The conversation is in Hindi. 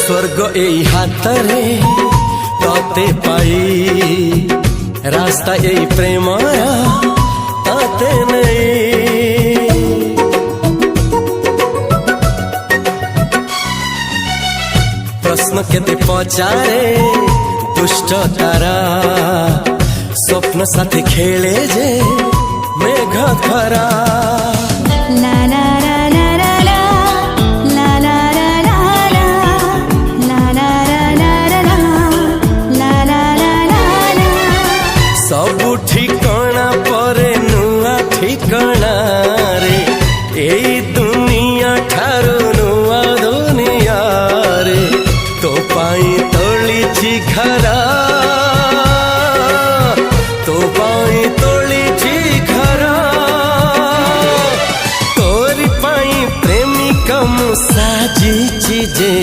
स्वर्ग एई हातरे तते पाई रास्ता एई प्रेमाया ताते नहीं। प्रश्न केते पचारे दुष्ट तारा स्वप्न साथी खेले जे मेघ खरा। ला ला ला ला ला ला ला ला ला ला ला ला ला ला ला। सबु ठिकाना परे नुआ ठिकाना रे एई दुनिया ठारू नुआ दुनिया रे। तो पाई तोलिछि घरा तो पाई तोलिछि घरा तोरी पाई प्रेमिका मु साजिछि जे।